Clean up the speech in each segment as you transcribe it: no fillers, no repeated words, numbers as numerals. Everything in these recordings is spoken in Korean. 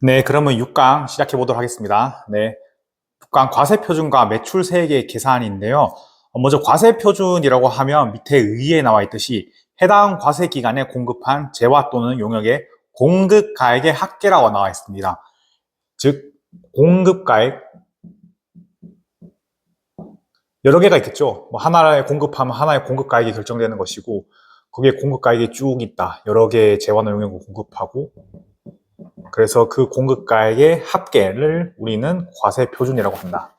네, 그러면 6강 시작해 보도록 하겠습니다. 네, 6강 과세표준과 매출세액의 계산인데요. 먼저 과세표준이라고 하면 밑에 의의에 나와 있듯이 해당 과세기간에 공급한 재화 또는 용역의 공급가액의 합계라고 나와 있습니다. 즉, 공급가액 여러 개가 있겠죠. 뭐 하나에 공급하면 하나의 공급가액이 결정되는 것이고, 그게 공급가액이 쭉 있다. 여러 개의 재화나 용역을 공급하고, 그래서 그 공급가액의 합계를 우리는 과세표준이라고 한다.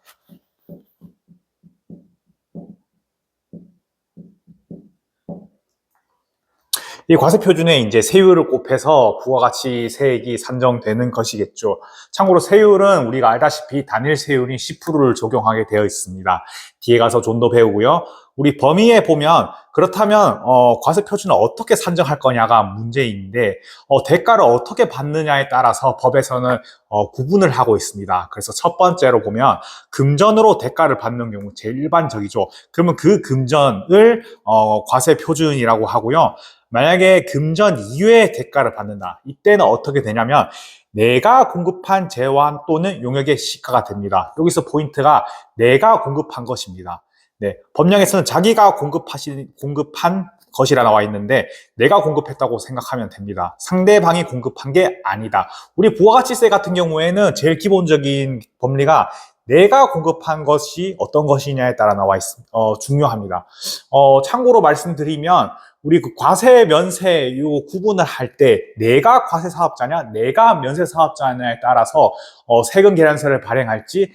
이 과세표준에 이제 세율을 곱해서 부과 가치 세액이 산정되는 것이겠죠. 참고로 세율은 우리가 알다시피 단일 세율인 10%를 적용하게 되어 있습니다. 뒤에 가서 좀 더 배우고요. 우리 범위에 보면 그렇다면 과세표준을 어떻게 산정할 거냐가 문제인데 대가를 어떻게 받느냐에 따라서 법에서는 구분을 하고 있습니다. 그래서 첫 번째로 보면 금전으로 대가를 받는 경우 제일 일반적이죠. 그러면 그 금전을 과세표준이라고 하고요. 만약에 금전 이외의 대가를 받는다. 이때는 어떻게 되냐면 내가 공급한 재환 또는 용역의 시가가 됩니다. 여기서 포인트가 내가 공급한 것입니다. 네, 법령에서는 자기가 공급한 것이라 나와 있는데 내가 공급했다고 생각하면 됩니다. 상대방이 공급한 게 아니다. 우리 부가가치세 같은 경우에는 제일 기본적인 법리가 내가 공급한 것이 어떤 것이냐에 따라 나와 있습니다. 중요합니다. 참고로 말씀드리면 우리 그 과세 면세 요 구분을 할 때 내가 과세 사업자냐 내가 면세 사업자냐에 따라서 세금 계산서를 발행할지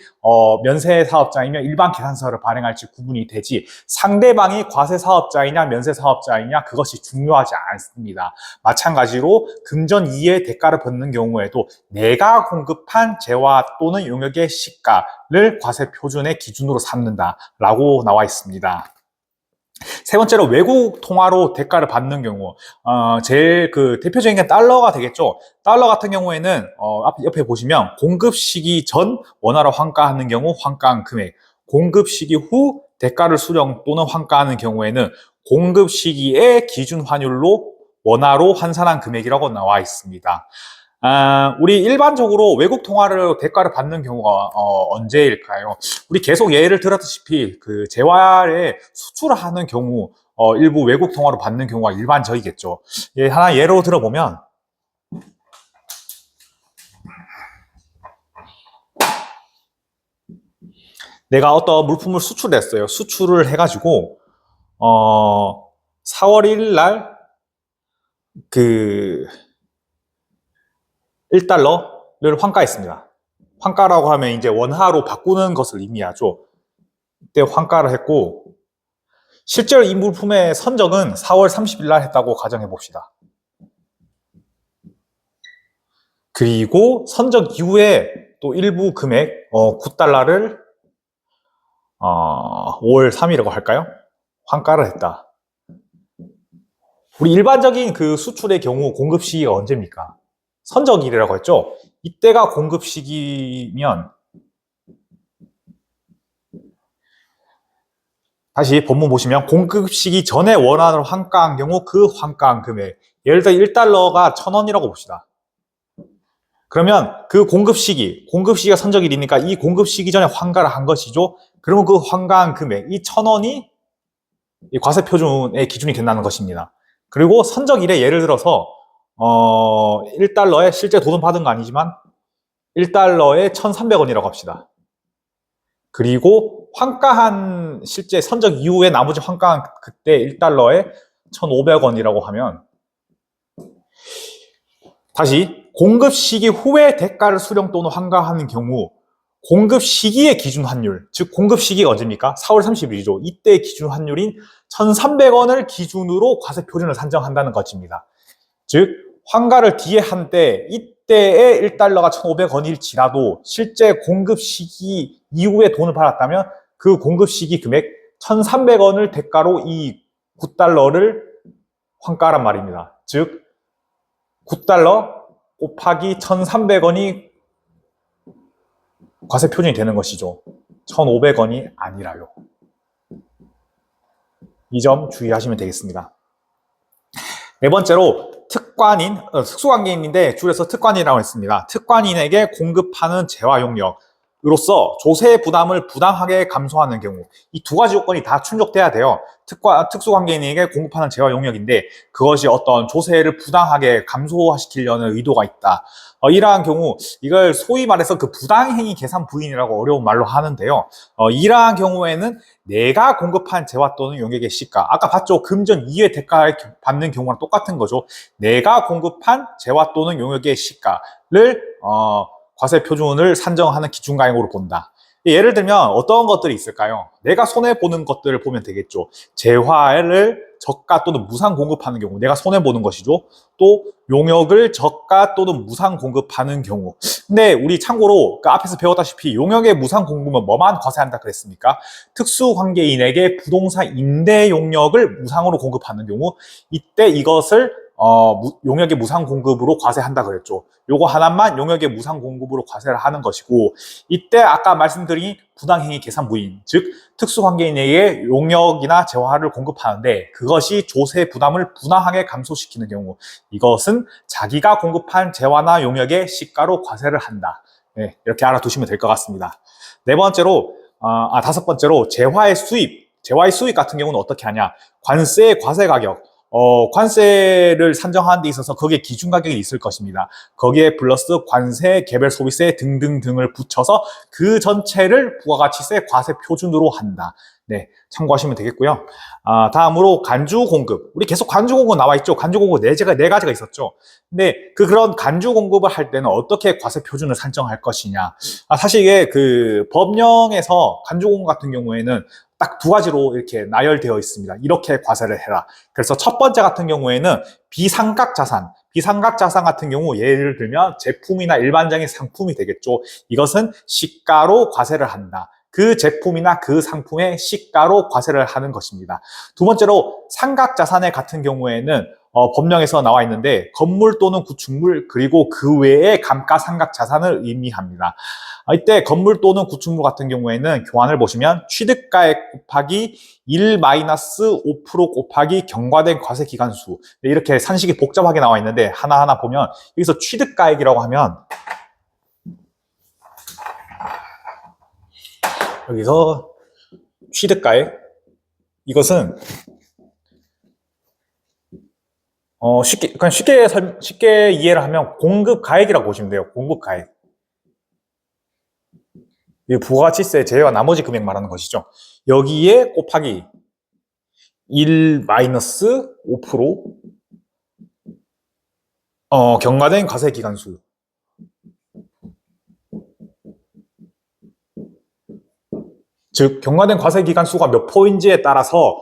면세 사업자이면 일반 계산서를 발행할지 구분이 되지 상대방이 과세 사업자이냐 면세 사업자이냐 그것이 중요하지 않습니다. 마찬가지로 금전 이외의 대가를 받는 경우에도 내가 공급한 재화 또는 용역의 시가를 과세 표준의 기준으로 삼는다라고 나와 있습니다. 세 번째로 외국 통화로 대가를 받는 경우 제일 그 대표적인 게 달러가 되겠죠. 달러 같은 경우에는 옆에 보시면 공급 시기 전 원화로 환가하는 경우 환가한 금액, 공급 시기 후 대가를 수령 또는 환가하는 경우에는 공급 시기의 기준 환율로 원화로 환산한 금액이라고 나와 있습니다. 우리 일반적으로 외국 통화를 대가를 받는 경우가 언제일까요? 우리 계속 예를 들었다시피 그 재화에 수출을 하는 경우 일부 외국 통화로 받는 경우가 일반적이겠죠. 예, 하나 예로 들어보면 내가 어떤 물품을 수출했어요. 수출을 해가지고 4월 1일 날 그 1달러를 환가했습니다. 환가라고 하면 이제 원화로 바꾸는 것을 의미하죠. 이때 환가를 했고 실제로 이 물품의 선적은 4월 30일 날 했다고 가정해 봅시다. 그리고 선적 이후에 또 일부 금액 9달러를 5월 3일이라고 할까요? 환가를 했다. 우리 일반적인 그 수출의 경우 공급 시기가 언제입니까? 선적일이라고 했죠? 이때가 공급 시기면 다시 본문 보시면 공급 시기 전에 원화로 환가한 경우 그 환가한 금액 예를 들어 1달러가 1,000원이라고 봅시다. 그러면 그 공급 시기가 선적일이니까 이 공급 시기 전에 환가를 한 것이죠. 그러면 그 환가한 금액, 이 1,000원이 과세표준의 기준이 된다는 것입니다. 그리고 선적일에 예를 들어서 1달러에 실제 돈은 받은 거 아니지만 1달러에 1,300원이라고 합시다. 그리고 환가한 실제 선적 이후에 나머지 환가한 그때 1달러에 1,500원이라고 하면 다시 공급 시기 후에 대가를 수령 또는 환가하는 경우 공급 시기의 기준 환율, 즉 공급 시기가 언제입니까? 4월 30일이죠. 이때 기준 환율인 1,300원을 기준으로 과세 표준을 산정한다는 것입니다. 즉 환가를 뒤에 한 때 이때의 1달러가 1,500원일지라도 실제 공급 시기 이후에 돈을 받았다면 그 공급 시기 금액 1,300원을 대가로 이 9달러를 환가란 말입니다. 즉 9달러 곱하기 1,300원이 과세 표준이 되는 것이죠. 1,500원이 아니라요. 이 점 주의하시면 되겠습니다. 네 번째로 특수관계인인데 줄여서 특관이라고 했습니다. 특관인에게 공급하는 재화 용역으로서 조세 부담을 부당하게 감소하는 경우 이 두 가지 요건이 다 충족돼야 돼요. 특수관계인에게 공급하는 재화 용역인데 그것이 어떤 조세를 부당하게 감소시키려는 의도가 있다. 이러한 경우 이걸 소위 말해서 그 부당행위 계산 부인이라고 어려운 말로 하는데요. 이러한 경우에는 내가 공급한 재화 또는 용역의 시가 아까 봤죠? 금전 이외 대가를 받는 경우랑 똑같은 거죠. 내가 공급한 재화 또는 용역의 시가를 과세 표준을 산정하는 기준가액으로 본다. 예를 들면 어떤 것들이 있을까요? 내가 손해보는 것들을 보면 되겠죠. 재화를 저가 또는 무상 공급하는 경우 내가 손해보는 것이죠. 또 용역을 저가 또는 무상 공급하는 경우 근데 우리 참고로 그 앞에서 배웠다시피 용역의 무상 공급은 뭐만 과세한다 그랬습니까? 특수관계인에게 부동산 임대 용역을 무상으로 공급하는 경우 이때 이것을 용역의 무상 공급으로 과세한다 그랬죠. 요거 하나만 용역의 무상 공급으로 과세를 하는 것이고 이때 아까 말씀드린 부당행위 계산 부인 즉 특수관계인에게 용역이나 재화를 공급하는데 그것이 조세 부담을 부당하게 감소시키는 경우 이것은 자기가 공급한 재화나 용역의 시가로 과세를 한다. 네, 이렇게 알아두시면 될 것 같습니다. 다섯 번째로 재화의 수입 같은 경우는 어떻게 하냐? 관세의 과세 가격 관세를 산정하는 데 있어서 거기에 기준 가격이 있을 것입니다. 거기에 플러스 관세, 개별 소비세 등등등을 붙여서 그 전체를 부가가치세 과세 표준으로 한다. 네, 참고하시면 되겠고요. 다음으로 간주 공급. 우리 계속 간주 공급 나와 있죠. 간주 공급 네 가지가 있었죠. 근데 그런 간주 공급을 할 때는 어떻게 과세 표준을 산정할 것이냐. 사실 이게 그 법령에서 간주 공급 같은 경우에는 딱 두 가지로 이렇게 나열되어 있습니다. 이렇게 과세를 해라. 그래서 첫 번째 같은 경우에는 비상각 자산 같은 경우 예를 들면 제품이나 일반적인 상품이 되겠죠. 이것은 시가로 과세를 한다. 그 제품이나 그 상품의 시가로 과세를 하는 것입니다. 두 번째로 상각자산의 같은 경우에는 법령에서 나와 있는데 건물 또는 구축물 그리고 그 외의 감가상각자산을 의미합니다. 이때 건물 또는 구축물 같은 경우에는 교환을 보시면 취득가액 곱하기 1-5% 곱하기 경과된 과세기간수 이렇게 산식이 복잡하게 나와 있는데 하나하나 보면 여기서 취득가액이라고 하면 여기서 취득가액 이것은 쉽게 이해를 하면 공급가액이라고 보시면 돼요. 공급가액. 이 부가가치세 제외와 나머지 금액 말하는 것이죠. 여기에 곱하기 1-5% 경과된 과세기간수. 즉 경과된 과세기간수가 몇 포인지에 따라서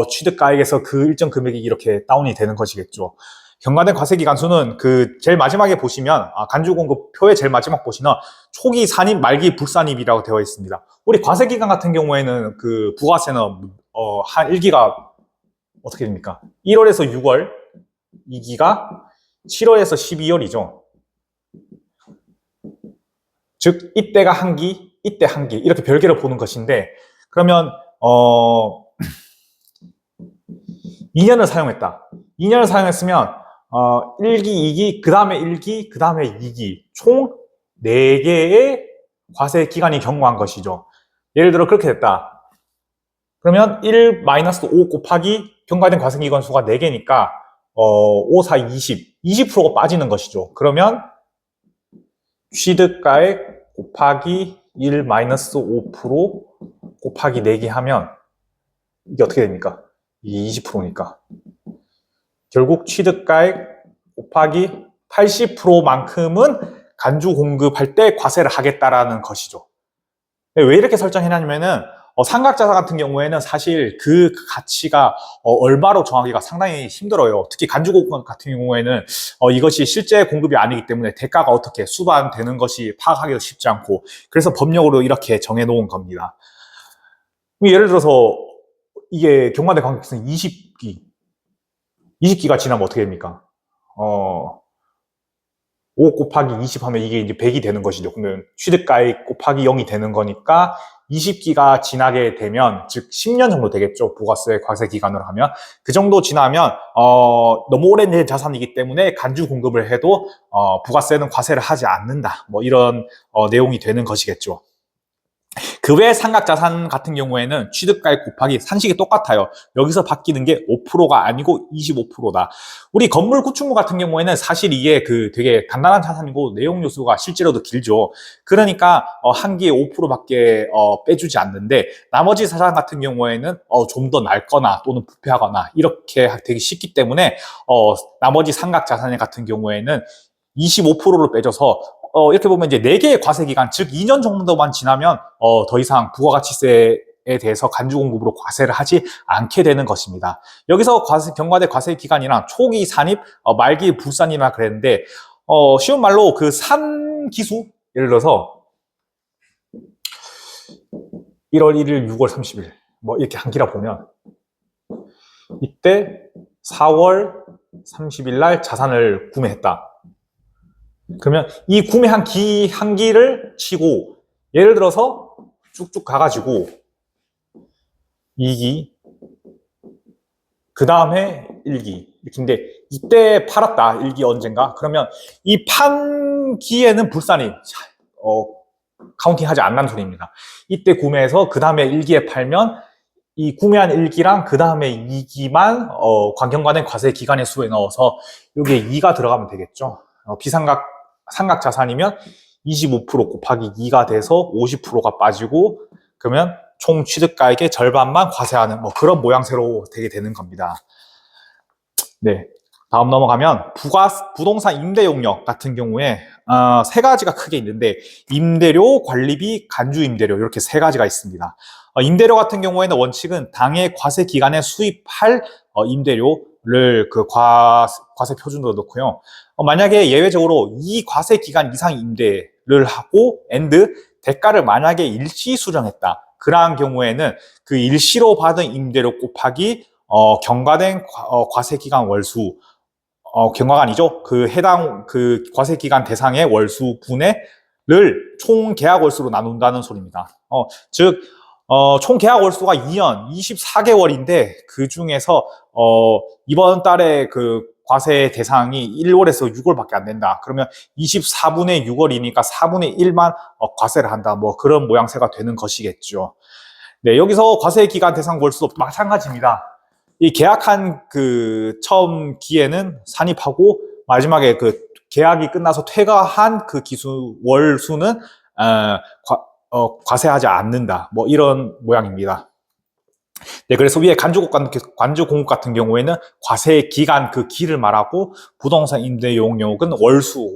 취득가액에서 그 일정 금액이 이렇게 다운이 되는 것이겠죠. 경과된 과세기간수는 그 제일 마지막에 보시면 간주공급 표의 제일 마지막 보시면 초기 산입, 말기 불산입이라고 되어 있습니다. 우리 과세기간 같은 경우에는 그 부가세는 한 1기가 어떻게 됩니까? 1월에서 6월, 2기가 7월에서 12월이죠. 즉 이때가 한 기, 이때 한 기 이렇게 별개로 보는 것인데 그러면 2년을 사용했다. 2년을 사용했으면 1기, 2기, 그 다음에 1기, 그 다음에 2기 총 4개의 과세 기간이 경과한 것이죠. 예를 들어 그렇게 됐다. 그러면 1-5 곱하기 경과된 과세 기간 수가 4개니까 5, 4, 20%가 빠지는 것이죠. 그러면 취득가액 곱하기 1-5% 곱하기 4개 하면 이게 어떻게 됩니까? 이게 20%니까. 결국 취득가액 곱하기 80%만큼은 간주 공급할 때 과세를 하겠다라는 것이죠. 왜 이렇게 설정해놨냐면은 상각자산 같은 경우에는 사실 그 가치가 얼마로 정하기가 상당히 힘들어요. 특히 간주 공급 같은 경우에는 이것이 실제 공급이 아니기 때문에 대가가 어떻게 수반되는 것이 파악하기도 쉽지 않고 그래서 법령으로 이렇게 정해놓은 겁니다. 예를 들어서 이게 경과대 관계기간 20기가 지나면 어떻게 됩니까? 5 곱하기 20 하면 이게 이제 100이 되는 것이죠. 그러면 취득가액 곱하기 0이 되는 거니까 20기가 지나게 되면, 즉 10년 정도 되겠죠. 부가세 과세 기간으로 하면. 그 정도 지나면 너무 오래된 자산이기 때문에 간주 공급을 해도 부가세는 과세를 하지 않는다. 뭐 이런 내용이 되는 것이겠죠. 그 외 상각자산 같은 경우에는 취득가액 곱하기 산식이 똑같아요. 여기서 바뀌는 게 5%가 아니고 25%다. 우리 건물 구축물 같은 경우에는 사실 이게 되게 간단한 자산이고 내용 요소가 실제로도 길죠. 그러니까 한 기에 5%밖에 빼주지 않는데, 나머지 자산 같은 경우에는 좀 더 낡거나 또는 부패하거나 이렇게 되기 쉽기 때문에 나머지 상각자산 같은 경우에는 25%를 빼줘서 이렇게 보면 이제 4개의 과세 기간, 즉 2년 정도만 지나면 더 이상 부가가치세에 대해서 간주 공급으로 과세를 하지 않게 되는 것입니다. 여기서 경과대 과세 기간이랑 초기 산입, 말기 불산입이라 그랬는데, 쉬운 말로 그 산기수, 예를 들어서 1월 1일, 6월 30일 뭐 이렇게 한 기라 보면, 이때 4월 30일 날 자산을 구매했다. 그러면 이 구매한 한 기를 치고, 예를 들어서 쭉쭉 가가지고 2기, 그 다음에 1기 이렇게인데, 이때 팔았다 1기 언젠가. 그러면 이 판 기에는 불산이 카운팅하지 않는 소리입니다. 이때 구매해서 그 다음에 1기에 팔면 이 구매한 1기랑 그 다음에 2기만 관경과된 과세 기간의 수에 넣어서 여기에 2가 들어가면 되겠죠. 상각 자산이면 25% 곱하기 2가 돼서 50%가 빠지고, 그러면 총 취득가액의 절반만 과세하는 뭐 그런 모양새로 되게 되는 겁니다. 네, 다음 넘어가면 부동산 임대 용역 같은 경우에 세 가지가 크게 있는데, 임대료, 관리비, 간주 임대료, 이렇게 세 가지가 있습니다. 임대료 같은 경우에는 원칙은 당해 과세 기간에 수입할 임대료를 그 과세 표준으로 넣고요. 만약에 예외적으로 이 과세 기간 이상 임대를 하고 대가를 만약에 일시 수령했다. 그러한 경우에는 그 일시로 받은 임대료 곱하기 경과된 과세 기간 월수, 경과가 아니죠. 그 해당 그 과세 기간 대상의 월수 분해를 총 계약 월수로 나눈다는 소리입니다. 즉 총 계약 월수가 2년 24개월인데, 그 중에서 이번 달에 그 과세 대상이 1월에서 6월밖에 안 된다. 그러면 24분의 6월이니까 4분의 1만 과세를 한다. 뭐 그런 모양새가 되는 것이겠죠. 네, 여기서 과세 기간 대상 월수도 마찬가지입니다. 이 계약한 그 처음 기에는 산입하고, 마지막에 그 계약이 끝나서 퇴가한 그 기수 월수는 과세하지 않는다. 뭐 이런 모양입니다. 네, 그래서 위에 간주 공급 같은 경우에는 과세 기간 그 기를 말하고, 부동산 임대 용역은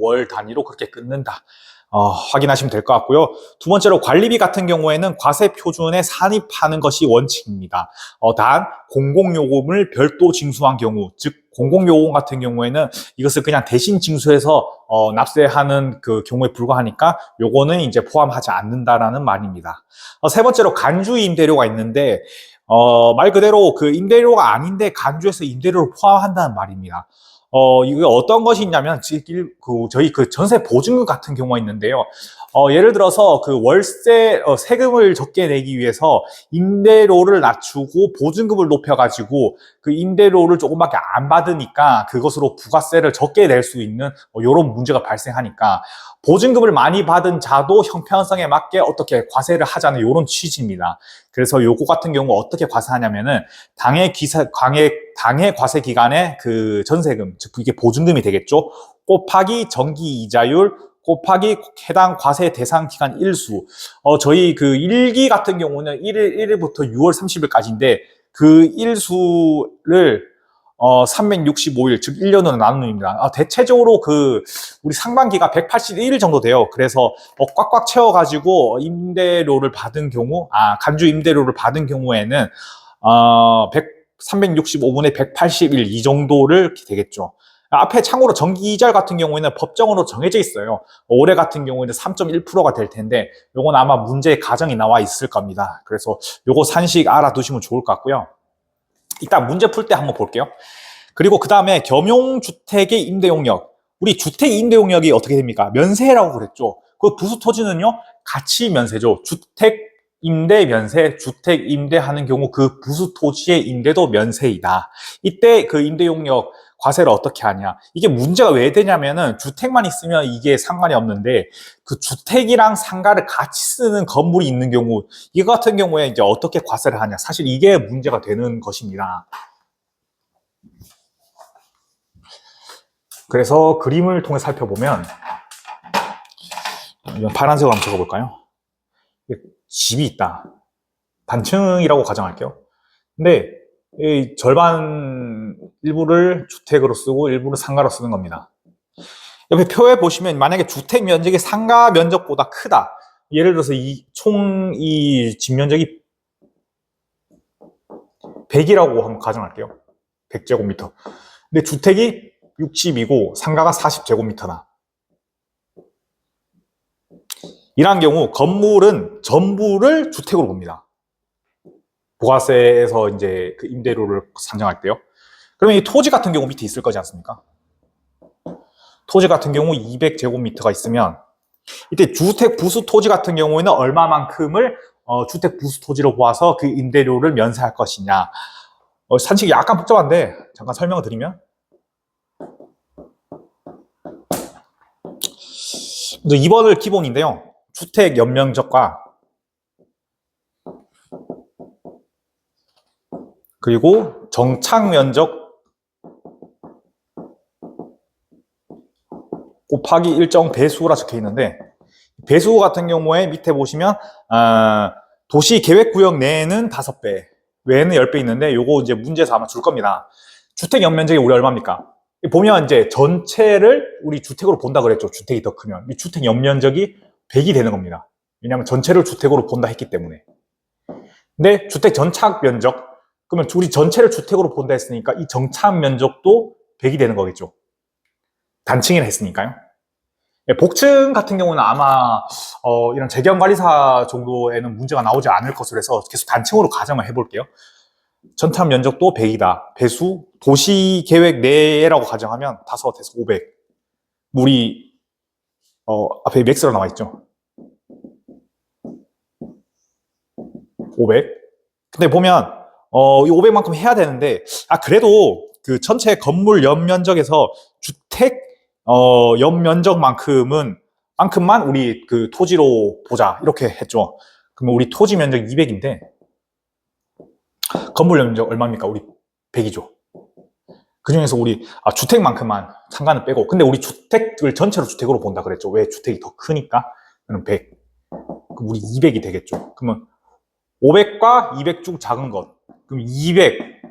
월 단위로 그렇게 끊는다. 확인하시면 될 것 같고요. 두 번째로 관리비 같은 경우에는 과세 표준에 산입하는 것이 원칙입니다. 단 공공요금을 별도 징수한 경우, 즉 공공요금 같은 경우에는 이것을 그냥 대신 징수해서 납세하는 그 경우에 불과하니까 요거는 이제 포함하지 않는다라는 말입니다. 세 번째로 간주 임대료가 있는데, 말 그대로 그 임대료가 아닌데 간주해서 임대료를 포함한다는 말입니다. 이게 어떤 것이 있냐면, 저희 그 전세 보증금 같은 경우가 있는데요. 예를 들어서 그 월세, 세금을 적게 내기 위해서 임대료를 낮추고 보증금을 높여가지고 그 임대료를 조금밖에 안 받으니까 그것으로 부가세를 적게 낼 수 있는 이런 문제가 발생하니까, 보증금을 많이 받은 자도 형평성에 맞게 어떻게 과세를 하자는 이런 취지입니다. 그래서 요거 같은 경우 어떻게 과세하냐면은, 당해 과세 기간에 그 전세금, 즉 이게 보증금이 되겠죠. 곱하기 정기 이자율 곱하기 해당 과세 대상 기간 일수. 저희 그 1기 같은 경우는 1일부터 6월 30일까지인데, 그 일수를 365일, 즉 1년으로 나누입니다. 대체적으로 그 우리 상반기가 181일 정도 돼요. 그래서 꽉꽉 채워가지고 임대료를 받은 경우, 간주 임대료를 받은 경우에는 365분의 181 이 정도를 되겠죠. 앞에 참고로 정기이자율 같은 경우에는 법정으로 정해져 있어요. 올해 같은 경우에는 3.1%가 될 텐데, 요건 아마 문제의 가정이 나와 있을 겁니다. 그래서 요거 산식 알아두시면 좋을 것 같고요. 일단 문제 풀 때 한번 볼게요. 그리고 그 다음에 겸용주택의 임대용역. 우리 주택 임대 용역이 어떻게 됩니까? 면세라고 그랬죠. 그 부수 토지는요, 같이 면세죠. 주택 임대 면세, 주택 임대하는 경우 그 부수 토지의 임대도 면세이다. 이때 그 임대 용역 과세를 어떻게 하냐? 이게 문제가 왜 되냐면은 주택만 있으면 이게 상관이 없는데 그 주택이랑 상가를 같이 쓰는 건물이 있는 경우, 이거 같은 경우에 이제 어떻게 과세를 하냐? 사실 이게 문제가 되는 것입니다. 그래서 그림을 통해 살펴보면, 이건 파란색으로 한번 적어볼까요? 집이 있다. 단층이라고 가정할게요. 근데 이 절반 일부를 주택으로 쓰고 일부를 상가로 쓰는 겁니다. 옆에 표에 보시면 만약에 주택 면적이 상가 면적보다 크다. 예를 들어서 이 집 면적이 100이라고 한번 가정할게요. 100제곱미터. 근데 주택이 60이고 상가가 40제곱미터다. 이러한 경우 건물은 전부를 주택으로 봅니다. 부가세에서 이제 그 임대료를 산정할 때요. 그러면 이 토지 같은 경우 밑에 있을 거지 않습니까? 토지 같은 경우 200제곱미터가 있으면 이때 주택 부수 토지 같은 경우에는 얼마만큼을 주택 부수 토지로 보아서 그 임대료를 면세할 것이냐. 산식이 약간 복잡한데 잠깐 설명을 드리면, 먼저 2번을 기본인데요. 주택 연면적과 그리고 정착 면적 곱하기 일정 배수라 적혀 있는데, 배수 같은 경우에 밑에 보시면 도시 계획구역 내에는 5배, 외에는 10배 있는데 요거 이제 문제에서 아마 줄 겁니다. 주택 연면적이 우리 얼마입니까? 보면 이제 전체를 우리 주택으로 본다 그랬죠. 주택이 더 크면. 이 주택 연면적이 100이 되는 겁니다. 왜냐하면 전체를 주택으로 본다 했기 때문에. 근데 주택 전착 면적, 그러면 우리 전체를 주택으로 본다 했으니까 이 정착 면적도 100이 되는 거겠죠. 단층이라 했으니까요. 복층 같은 경우는 아마 이런 재경관리사 정도에는 문제가 나오지 않을 것으로 해서 계속 단층으로 가정을 해볼게요. 전착 면적도 100이다. 배수, 도시계획 내라고 가정하면 5에서 500. 우리 앞에 맥스로 나와 있죠. 500. 근데 보면 이 500만큼 해야 되는데, 그래도 그 전체 건물 연면적에서 주택 연면적만큼만 우리 그 토지로 보자 이렇게 했죠. 그러면 우리 토지 면적 200인데 건물 면적 얼마입니까? 우리 100이죠. 그 중에서 우리 주택만큼만 상가는 빼고, 근데 우리 주택을 전체로 주택으로 본다 그랬죠. 왜? 주택이 더 크니까. 그럼 100. 그럼 우리 200이 되겠죠. 그러면 500과 200 중 작은 것. 그럼 200,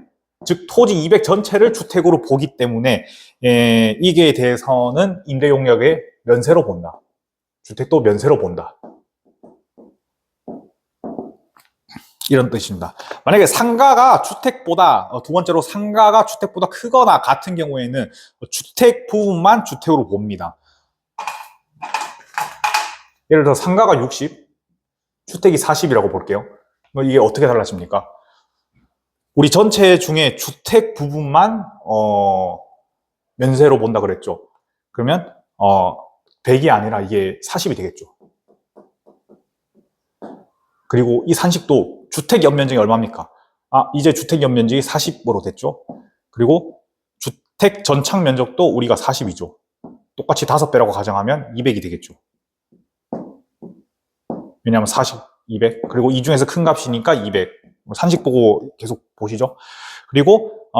즉 토지 200 전체를 주택으로 보기 때문에 이게 대해서는 임대 용역의 면세로 본다. 주택도 면세로 본다. 이런 뜻입니다. 만약에 상가가 주택보다, 두 번째로 상가가 주택보다 크거나 같은 경우에는 주택 부분만 주택으로 봅니다. 예를 들어 상가가 60, 주택이 40이라고 볼게요. 이게 어떻게 달라집니까? 우리 전체 중에 주택 부분만 면세로 본다 그랬죠. 그러면 100이 아니라 이게 40이 되겠죠. 그리고 이 산식도 주택 연면적이 얼마입니까? 이제 주택 연면적이 40으로 됐죠. 그리고 주택 전착 면적도 우리가 40이죠. 똑같이 5배라고 가정하면 200이 되겠죠. 왜냐하면 40, 200. 그리고 이 중에서 큰 값이니까 200. 산식 보고 계속 보시죠. 그리고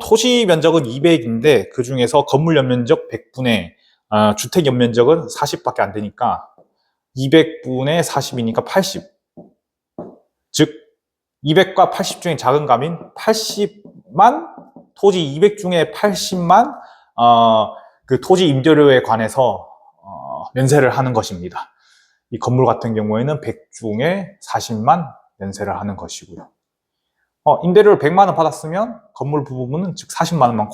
토지 면적은 200인데 그 중에서 건물 연면적 100분의 주택 연면적은 40밖에 안 되니까 200분의 40이니까 80. 즉 200과 80 중에 작은 값인 80만, 토지 200 중에 80만 그 토지 임대료에 관해서 면세를 하는 것입니다. 이 건물 같은 경우에는 100 중에 40만 면세를 하는 것이고요. 임대료를 100만 원 받았으면 건물 부분은 즉 40만 원만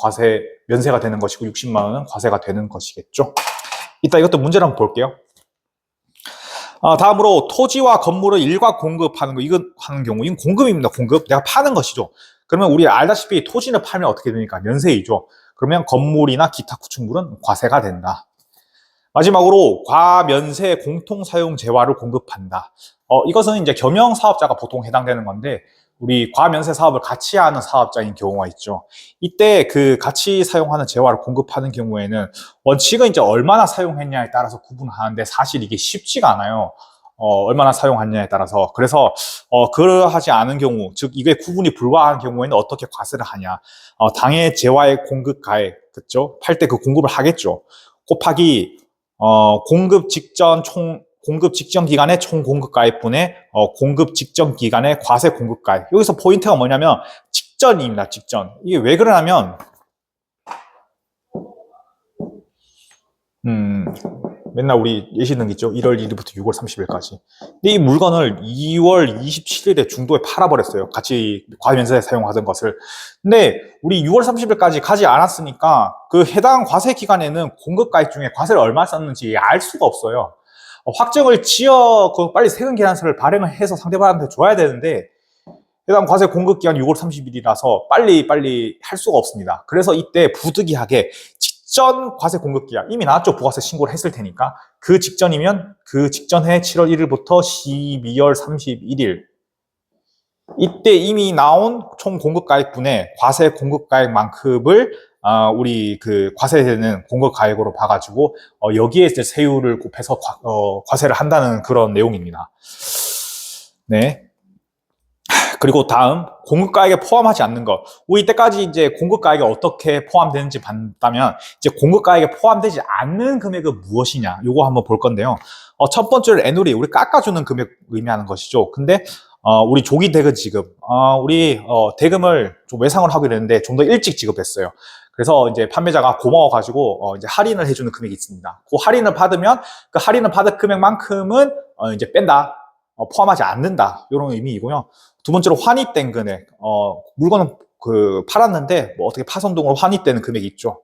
면세가 되는 것이고 60만 원은 과세가 되는 것이겠죠. 이따 이것도 문제를 한번 볼게요. 다음으로 토지와 건물을 일괄 공급하는 거, 이건 하는 경우, 이건 공급입니다. 공급. 내가 파는 것이죠. 그러면 우리 알다시피 토지를 팔면 어떻게 되니까 면세이죠. 그러면 건물이나 기타 구축물은 과세가 된다. 마지막으로 과면세 공통사용 재화를 공급한다. 이것은 이제 겸용 사업자가 보통 해당되는 건데 우리 과면세 사업을 같이 하는 사업자인 경우가 있죠. 이때 그 같이 사용하는 재화를 공급하는 경우에는 원칙은 이제 얼마나 사용했냐에 따라서 구분하는데 사실 이게 쉽지가 않아요. 얼마나 사용했냐에 따라서. 그래서 그러하지 않은 경우, 즉 이게 구분이 불가한 경우에는 어떻게 과세를 하냐. 당해 재화의 공급가액, 그죠? 팔 때 그 공급을 하겠죠. 곱하기 공급 직전 기간의 총 공급가액분의 공급 직전 기간의 과세 공급가액. 여기서 포인트가 뭐냐면 직전입니다. 직전. 이게 왜 그러냐면 맨날 우리 예시능 있죠. 1월 1일부터 6월 30일까지. 근데 이 물건을 2월 27일에 중도에 팔아버렸어요. 같이 과면세에 사용하던 것을. 근데 우리 6월 30일까지 가지 않았으니까 그 해당 과세 기간에는 공급가액 중에 과세를 얼마 썼는지 알 수가 없어요. 확정을 지어 빨리 세금 계산서를 발행을 해서 상대방한테 줘야 되는데 해당 과세 공급 기간 6월 30일이라서 빨리 할 수가 없습니다. 그래서 이때 부득이하게 직전 과세 공급 기간 이미 나왔죠. 부가세 신고를 했을 테니까 그 직전이면 그 직전해 7월 1일부터 12월 31일 이때 이미 나온 총 공급가액분의 과세 공급가액만큼을 우리 그 과세되는 공급가액으로 봐가지고 여기에 이제 세율을 곱해서 과세를 한다는 그런 내용입니다. 네. 그리고 다음 공급가액에 포함하지 않는 것. 우리 이때까지 이제 공급가액에 어떻게 포함되는지 봤다면 이제 공급가액에 포함되지 않는 금액은 무엇이냐? 요거 한번 볼 건데요. 첫 번째로 애누리 우리 깎아주는 금액 의미하는 것이죠. 근데 우리 조기 대금 지급, 우리 대금을 좀 외상을 하게 되는데 좀 더 일찍 지급했어요. 그래서 이제 판매자가 고마워가지고 이제 할인을 해주는 금액이 있습니다. 그 할인을 받으면 그 할인을 받은 금액만큼은 이제 뺀다, 포함하지 않는다 이런 의미이고요. 두 번째로 환입된 금액, 물건은 팔았는데 뭐 어떻게 파손등으로 환입되는 금액이 있죠.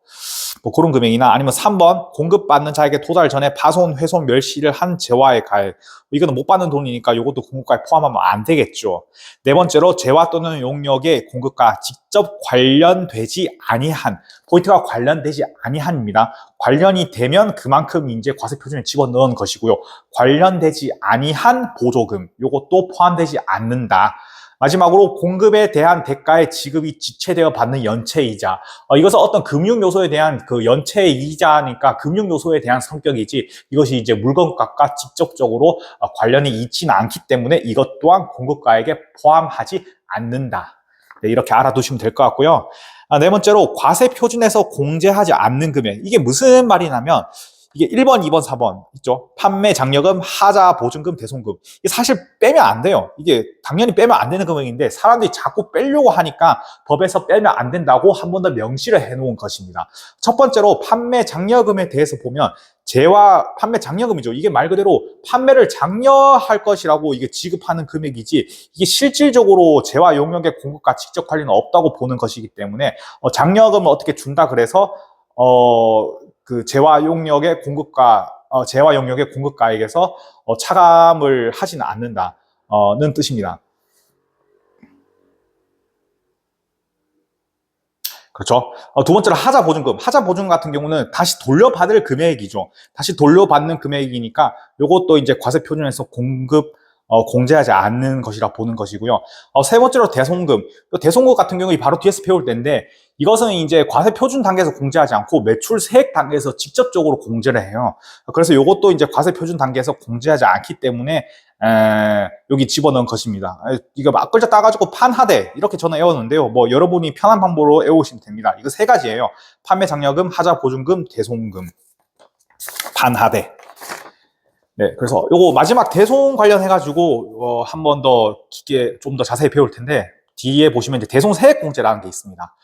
뭐 그런 금액이나 아니면 3번 공급받는 자에게 도달 전에 파손, 훼손, 멸시를 한 재화의 가액. 이거는 못 받는 돈이니까 이것도 공급가에 포함하면 안 되겠죠. 네 번째로 재화 또는 용역의 공급과 직접 관련되지 아니한, 포인트가 관련되지 아니한입니다. 관련이 되면 그만큼 이제 과세 표준에 집어넣은 것이고요. 관련되지 아니한 보조금, 이것도 포함되지 않는다. 마지막으로 공급에 대한 대가의 지급이 지체되어 받는 연체이자. 이것은 어떤 금융 요소에 대한 그 연체이자니까 금융 요소에 대한 성격이지 이것이 이제 물건값과 직접적으로 관련이 있지는 않기 때문에 이것 또한 공급가액에 포함하지 않는다. 네, 이렇게 알아두시면 될 것 같고요. 네 번째로 과세 표준에서 공제하지 않는 금액. 이게 무슨 말이냐면 이게 1번, 2번, 4번 있죠. 판매 장려금, 하자 보증금, 대손금. 이게 사실 빼면 안 돼요. 이게 당연히 빼면 안 되는 금액인데 사람들이 자꾸 빼려고 하니까 법에서 빼면 안 된다고 한 번 더 명시를 해놓은 것입니다. 첫 번째로 판매 장려금에 대해서 보면 판매 장려금이죠. 이게 말 그대로 판매를 장려할 것이라고 이게 지급하는 금액이지 이게 실질적으로 재화 용역의 공급과 직접 관련은 없다고 보는 것이기 때문에 장려금을 어떻게 준다 그래서 그 재화 용역의 공급가액에서 차감을 하지는 않는다는 뜻입니다. 그렇죠. 두 번째로 하자 보증금. 하자 보증금 같은 경우는 다시 돌려받을 금액이죠. 다시 돌려받는 금액이니까 이것도 이제 과세 표준에서 공제하지 않는 것이라 보는 것이고요. 세 번째로 대손금. 대손금 같은 경우에 바로 뒤에서 배울 텐데 이것은 이제 과세 표준 단계에서 공제하지 않고 매출 세액 단계에서 직접적으로 공제를 해요. 그래서 이것도 이제 과세 표준 단계에서 공제하지 않기 때문에 여기 집어넣은 것입니다. 이거 앞글자 따가지고 판하대 이렇게 저는 외웠는데요. 뭐 여러분이 편한 방법으로 외우시면 됩니다. 이거 세 가지예요. 판매 장려금, 하자 보증금, 대손금, 판하대. 네, 그래서 요거 마지막 대손 관련해가지고 한 번 더 깊게 좀 더 자세히 배울 텐데 뒤에 보시면 이제 대손 세액공제라는 게 있습니다.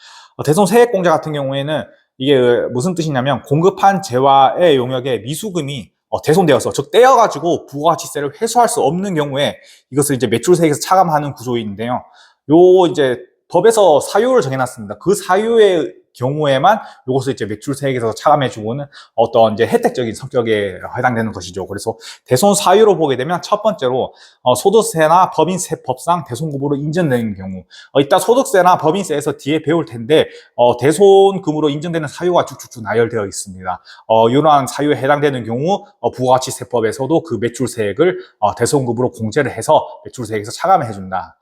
대손 세액공제 같은 경우에는 이게 무슨 뜻이냐면 공급한 재화의 용역에 미수금이 대손되어서 즉 떼어가지고 부가가치세를 회수할 수 없는 경우에 이것을 이제 매출세액에서 차감하는 구조인데요. 요 이제 법에서 사유를 정해놨습니다. 그 사유의 경우에만 이것을 이제 매출세액에서 차감해주고는 어떤 이제 혜택적인 성격에 해당되는 것이죠. 그래서 대손 사유로 보게 되면 첫 번째로 소득세나 법인세법상 대손금으로 인정되는 경우, 이따 소득세나 법인세에서 뒤에 배울 텐데 대손금으로 인정되는 사유가 쭉쭉쭉 나열되어 있습니다. 이러한 사유에 해당되는 경우 부가가치세법에서도 그 매출세액을 대손금으로 공제를 해서 매출세액에서 차감해준다.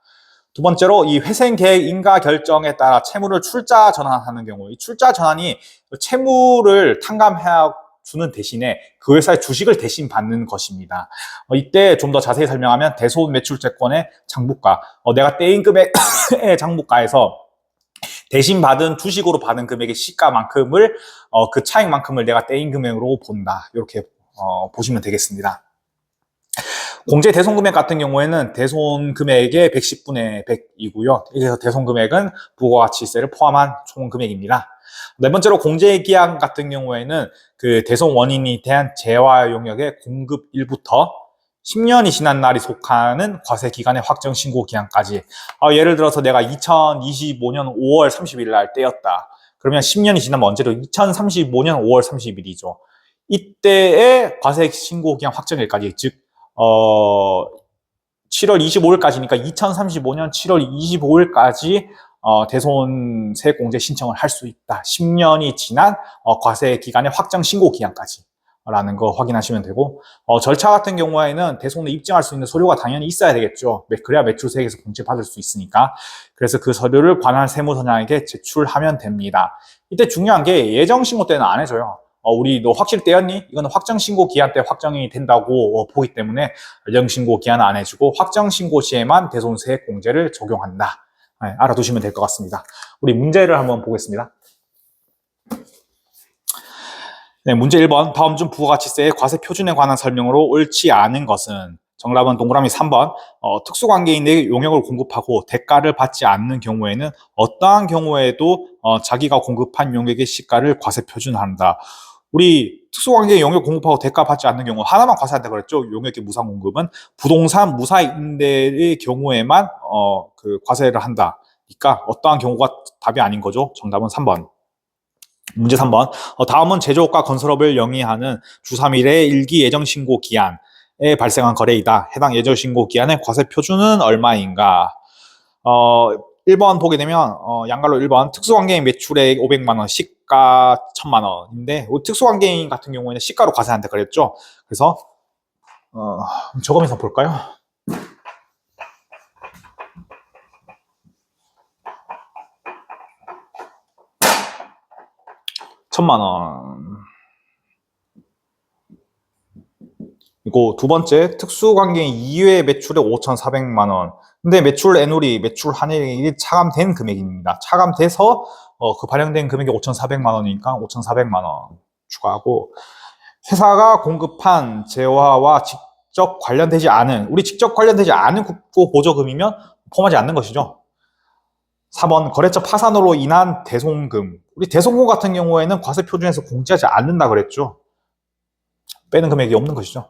두 번째로 이 회생 계획 인가 결정에 따라 채무를 출자 전환하는 경우, 이 출자 전환이 채무를 탕감해 주는 대신에 그 회사의 주식을 대신 받는 것입니다. 이때 좀 더 자세히 설명하면 대손 매출채권의 장부가, 내가 떼인 금액의 장부가에서 대신 받은 주식으로 받은 금액의 시가만큼을 그 차익만큼을 내가 떼인 금액으로 본다. 이렇게 보시면 되겠습니다. 공제 대손 금액 같은 경우에는 대손 금액의 110분의 100이고요. 그래서 대손 금액은 부가가치세를 포함한 총 금액입니다. 네 번째로 공제 기한 같은 경우에는 그 대손 원인이 대한 재화 용역의 공급일부터 10년이 지난 날이 속하는 과세 기간의 확정 신고 기한까지. 예를 들어서 내가 2025년 5월 30일 날 떼었다. 그러면 10년이 지나면 언제로? 2035년 5월 30일이죠. 이때의 과세 신고 기한 확정일까지, 즉 7월 25일까지니까 2035년 7월 25일까지 대손 세액 공제 신청을 할 수 있다. 10년이 지난 과세 기간의 확정 신고 기한까지 라는 거 확인하시면 되고, 절차 같은 경우에는 대손을 입증할 수 있는 서류가 당연히 있어야 되겠죠. 그래야 매출세액에서 공제받을 수 있으니까. 그래서 그 서류를 관할 세무서장에게 제출하면 됩니다. 이때 중요한 게 예정신고 때는 안 해줘요. 우리 너 확실히 떼었니? 이거는 확정신고 기한 때 확정이 된다고 보기 때문에 예정신고 기한은 안 해주고 확정신고 시에만 대손세액 공제를 적용한다. 네, 알아두시면 될 것 같습니다. 우리 문제를 한번 보겠습니다. 네, 문제 1번. 다음 중 부가가치세의 과세 표준에 관한 설명으로 옳지 않은 것은? 정답은 동그라미 3번. 특수관계인에게 용역을 공급하고 대가를 받지 않는 경우에는 어떠한 경우에도 자기가 공급한 용역의 시가를 과세 표준한다. 우리 특수관계인 용역 공급하고 대가 받지 않는 경우 하나만 과세한다 그랬죠. 용역의 무상 공급은 부동산 무사 임대의 경우에만 그 과세를 한다. 그러니까 어떠한 경우가 답이 아닌 거죠. 정답은 3번. 문제 3번. 다음은 제조업과 건설업을 영위하는 주 3일의 일기 예정신고 기한에 발생한 거래이다. 해당 예정신고 기한의 과세 표준은 얼마인가? 1번 보게 되면 양갈로 1번 특수관계인 매출액 500만 원, 시가 1000만 원인데 특수관계인 같은 경우에는 시가로 과세한다 그랬죠. 그래서 적으면서 볼까요? 천만 원. 그리고 두 번째 특수관계인 2회 매출액 5,400만 원. 근데 매출 애누리, 매출 한일이 차감된 금액입니다. 차감돼서 그 발행된 금액이 5,400만 원이니까 5,400만 원 추가하고, 회사가 공급한 재화와 직접 관련되지 않은, 우리 직접 관련되지 않은 국고 보조금이면 포함하지 않는 것이죠. 4번 거래처 파산으로 인한 대손금. 우리 대손금 같은 경우에는 과세 표준에서 공제하지 않는다 그랬죠. 빼는 금액이 없는 것이죠.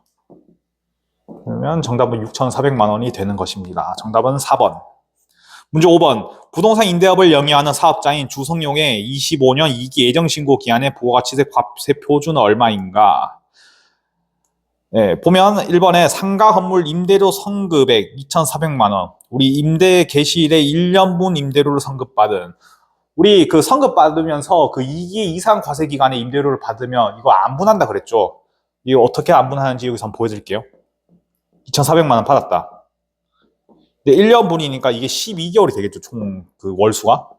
그러면 정답은 6,400만 원이 되는 것입니다. 정답은 4번. 문제 5번. 부동산 임대업을 영위하는 사업자인 주성용의 25년 2기 예정신고 기한의 부가가치세 과세 표준은 얼마인가? 네, 보면 1번에 상가 건물 임대료 선급액 2,400만 원. 우리 임대 개시일에 1년분 임대료를 선급받은, 우리 그 선급받으면서 그 2기 이상 과세 기간에 임대료를 받으면 이거 안 분한다 그랬죠. 이거 어떻게 안 분하는지 여기서 한번 보여드릴게요. 2,400만 원 받았다. 근데 1년분이니까 이게 12개월이 되겠죠. 총 그 월수가.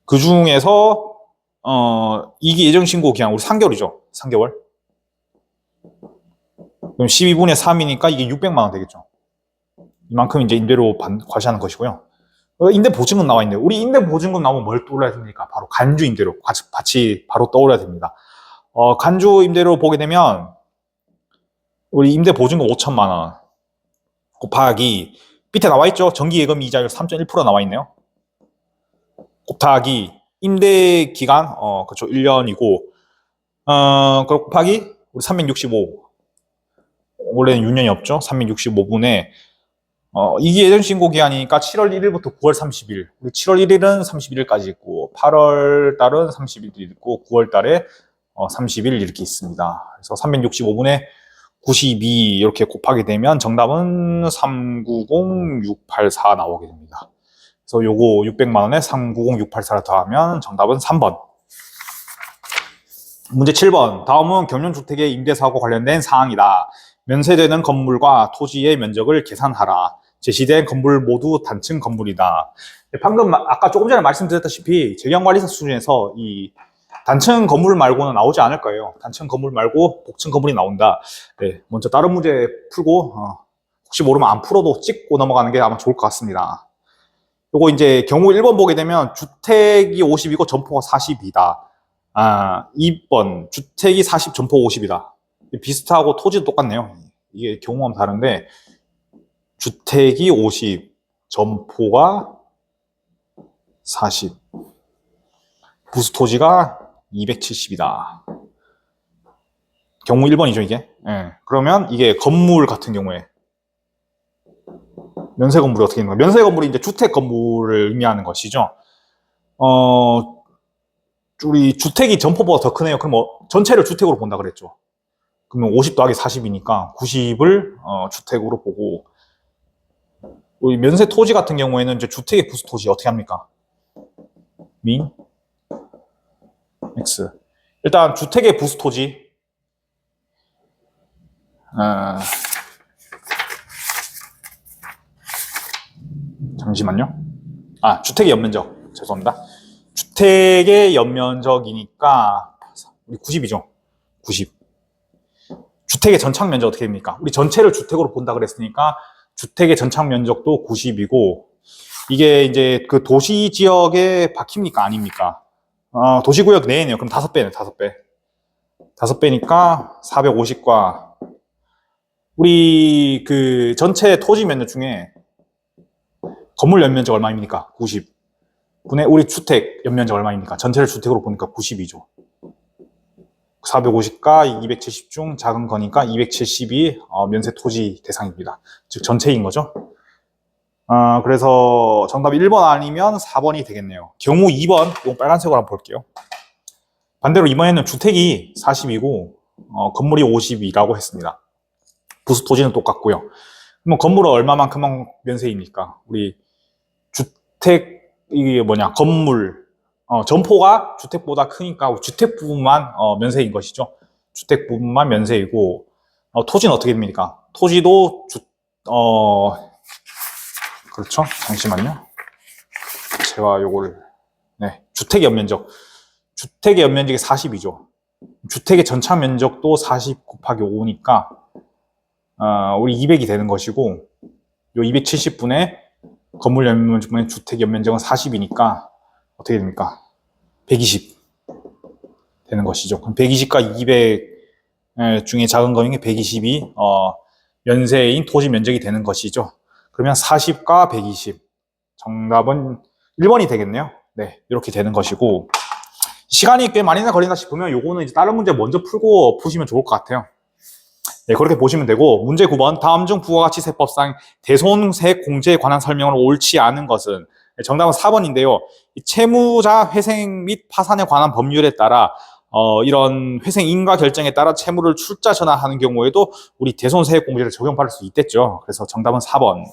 그 중에서 2기 예정신고 기한 우리 3개월이죠. 3개월. 그럼 12분의 3이니까 이게 600만 원 되겠죠. 이만큼 이제 임대료 과세하는 것이고요. 임대 보증금 나와 있네요. 우리 임대 보증금 나오면 뭘 떠올려야 됩니까? 바로 간주 임대료 같이 바로 떠올려야 됩니다. 간주 임대료 보게 되면 우리 임대 보증금 5천만 원 곱하기 밑에 나와 있죠. 정기예금 이자율 3.1% 나와 있네요. 곱하기 임대 기간 그렇죠. 1년이고 곱하기 우리 365. 원래는 6년이 없죠. 365분에 이게 예전 신고 기한이니까 7월 1일부터 9월 30일. 우리 7월 1일은 31일까지 있고, 8월 달은 30일 있고, 9월 달에 30일 이렇게 있습니다. 그래서 365분에 92 이렇게 곱하게 되면 정답은 390684 나오게 됩니다. 그래서 요거 600만 원에 390684를 더하면 정답은 3번. 문제 7번. 다음은 경영주택의 임대사업과 관련된 사항이다. 면세되는 건물과 토지의 면적을 계산하라. 제시된 건물 모두 단층 건물이다. 방금 아까 조금 전에 말씀드렸다시피 재경관리사 수준에서 이 단층 건물 말고는 나오지 않을 거예요. 단층 건물 말고 복층 건물이 나온다. 네, 먼저 다른 문제 풀고 혹시 모르면 안 풀어도 찍고 넘어가는 게 아마 좋을 것 같습니다. 요거 이제 경우 1번 보게 되면 주택이 50이고 점포가 40이다. 2번 주택이 40, 점포 50이다. 비슷하고 토지도 똑같네요. 이게 경우가 다른데 주택이 50, 점포가 40, 부수 토지가 270이다. 경우 1번이죠, 이게. 네. 그러면 이게 건물 같은 경우에 면세 건물이 어떻게 되는 거예요? 면세 건물이 이제 주택 건물을 의미하는 것이죠. 우리 주택이 점포보다 더 크네요. 그럼 전체를 주택으로 본다 그랬죠. 그러면 50 더하기 40이니까 90을 주택으로 보고, 우리 면세 토지 같은 경우에는 이제 주택의 부수 토지 어떻게 합니까? 민 X. 일단 주택의 부수 토지 잠시만요. 주택의 연면적. 죄송합니다. 주택의 연면적이니까 우리 90이죠. 90. 주택의 전착 면적 어떻게 됩니까? 우리 전체를 주택으로 본다 그랬으니까 주택의 전착 면적도 90이고, 이게 이제 그 도시 지역에 박힙니까? 아닙니까? 도시구역 내에네요. 그럼 5배네, 5배. 5배니까 450과 우리 그 전체 토지 면적 중에 건물 연면적 얼마입니까? 90. 분의 우리 주택 연면적 얼마입니까? 전체를 주택으로 보니까 90이죠. 450과 270 중 작은 거니까 270이 면세 토지 대상입니다. 즉 전체인 거죠. 그래서 정답 1번 아니면 4번이 되겠네요. 경우 2번, 이거 빨간색으로 한번 볼게요. 반대로 이번에는 주택이 40이고 건물이 50이라고 했습니다. 부수 토지는 똑같고요. 그럼 건물은 얼마만큼만 면세입니까? 우리 주택, 이게 뭐냐, 건물, 점포가 주택보다 크니까 주택 부분만 면세인 것이죠. 주택 부분만 면세이고, 토지는 어떻게 됩니까? 토지도 그렇죠. 잠시만요. 제가 요걸, 네, 주택의 연면적. 주택의 연면적이 40이죠. 주택의 전착 면적도 40 곱하기 5니까, 우리 200이 되는 것이고, 요 270분의 건물 연면적분의 주택 연면적은 40이니까, 어떻게 됩니까? 120 되는 것이죠. 그럼 120과 200 중에 작은 거인 120이 면세인 토지 면적이 되는 것이죠. 그러면 40과 120. 정답은 1번이 되겠네요. 네, 이렇게 되는 것이고, 시간이 꽤 많이나 걸린다 싶으면 요거는 이제 다른 문제 먼저 풀고 푸시면 좋을 것 같아요. 네, 그렇게 보시면 되고, 문제 9번. 다음 중 부와 같이 세법상 대손세 공제에 관한 설명을 옳지 않은 것은? 정답은 4번인데요. 채무자 회생 및 파산에 관한 법률에 따라 이런 회생 인가 결정에 따라 채무를 출자 전환하는 경우에도 우리 대손세액 공제를 적용받을 수 있댔죠. 그래서 정답은 4번.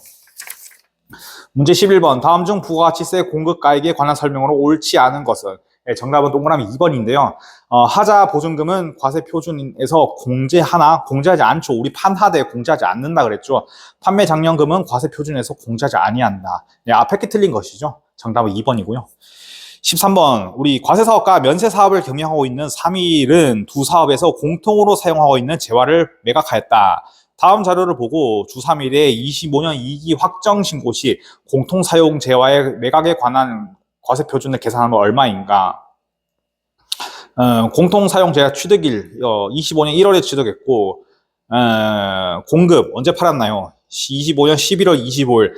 문제 11번. 다음 중 부가가치세 공급가액에 관한 설명으로 옳지 않은 것은? 네, 정답은 동그라미 2번인데요. 하자 보증금은 과세 표준에서 공제하나 공제하지 않죠. 우리 판하되 공제하지 않는다 그랬죠. 판매 장려금은 과세 표준에서 공제하지 아니한다. 네, 앞에 게 틀린 것이죠. 정답은 2번이고요. 13번. 우리 과세사업과 면세사업을 경영하고 있는 3일은 두 사업에서 공통으로 사용하고 있는 재화를 매각하였다. 다음 자료를 보고 주 3일에 25년 2기 확정 신고 시 공통 사용 재화의 매각에 관한 과세 표준을 계산하면 얼마인가? 공통 사용 재화 취득일 25년 1월에 취득했고, 공급 언제 팔았나요? 25년 11월 25일.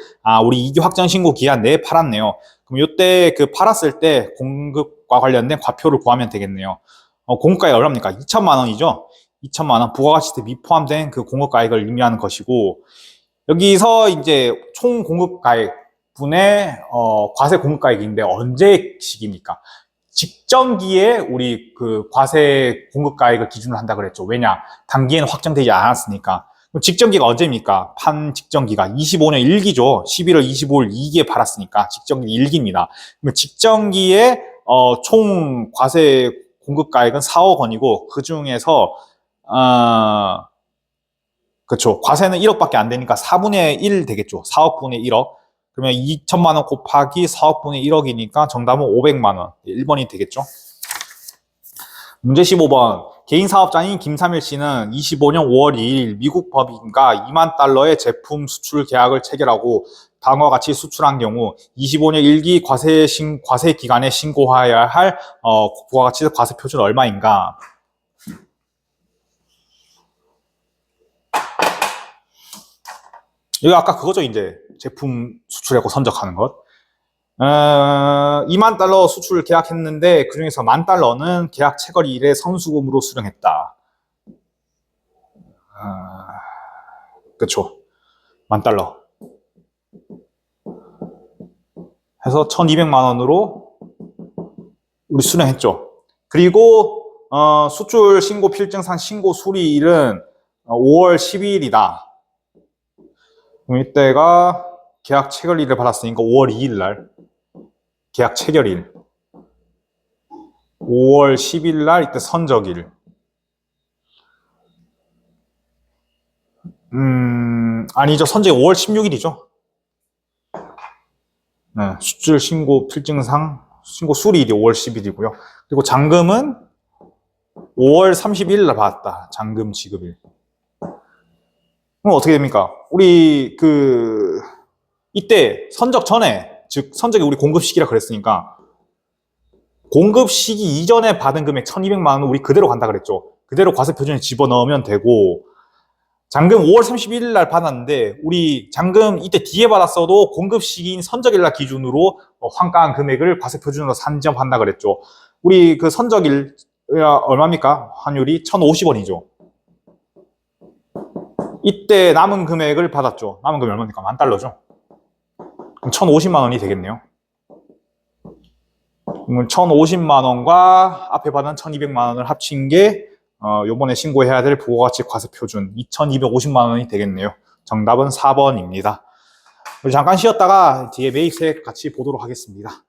우리 2기 확정 신고 기한 내에 팔았네요. 그럼 요때 그 팔았을 때 공급과 관련된 과표를 구하면 되겠네요. 공급가액 얼마입니까? 2천만 원이죠. 2천만 원 부가가치세 미포함된 그 공급가액을 의미하는 것이고, 여기서 이제 총 공급가액 분의 과세 공급가액인데 언제 시기입니까? 직전기에 우리 그 과세 공급가액을 기준으로 한다 그랬죠. 왜냐? 단기에는 확정되지 않았으니까. 그럼 직전기가 언제입니까? 판 직전기가 25년 1기죠. 11월 25일 2기에 팔았으니까 직전기 1기입니다. 그러면 직전기에 총 과세 공급가액은 4억 원이고 그 중에서 그렇죠. 과세는 1억밖에 안 되니까 4분의 1 되겠죠. 4억 분의 1억. 그러면 2천만 원 곱하기 4억 분의 1억이니까 정답은 500만 원. 1번이 되겠죠. 문제 15번. 개인 사업자인 김삼일 씨는 25년 5월 2일 미국 법인과 2만 달러의 제품 수출 계약을 체결하고 다음과 같이 수출한 경우 25년 1기 과세 기간에 신고하여야 할 부가가치 과세 표준 얼마인가? 여기 아까 그거죠, 이제. 제품 수출하고 선적하는 것. 2만 달러 수출 계약했는데, 그 중에서 1만 달러는 계약 체결일에 선수금으로 수령했다. 그쵸. 1만 달러. 해서 1200만 원으로 우리 수령했죠. 그리고, 수출 신고 필증상 신고 수리일은 5월 12일이다. 그럼 이때가 계약 체결일을 받았으니까 5월 2일 날 계약 체결일 5월 10일 날 이때 선적일 아니죠. 선적이 5월 16일이죠. 네, 수출 신고 필증상 신고 수리일이 5월 10일이고요. 그리고 잔금은 5월 30일 날 받았다. 잔금 지급일. 그럼 어떻게 됩니까? 우리 이때 선적 전에, 즉 선적이 우리 공급 시기라 그랬으니까 공급 시기 이전에 받은 금액 1200만 원은 우리 그대로 간다 그랬죠. 그대로 과세 표준에 집어넣으면 되고, 잔금 5월 31일 날 받았는데 우리 잔금 이때 뒤에 받았어도 공급 시기인 선적일 날 기준으로 환가한 금액을 과세 표준으로 산정한다 그랬죠. 우리 그 선적일 얼마입니까? 환율이 1,050원이죠. 이때 남은 금액을 받았죠. 남은 금액 얼마입니까? 1만 달러죠. 그럼 1,050만 원이 되겠네요. 그럼 1,050만 원과 앞에 받은 1,200만 원을 합친 게 요번에 신고해야 될 부가가치 과세 표준 2,250만 원이 되겠네요. 정답은 4번입니다. 우리 잠깐 쉬었다가 뒤에 매입세 같이 보도록 하겠습니다.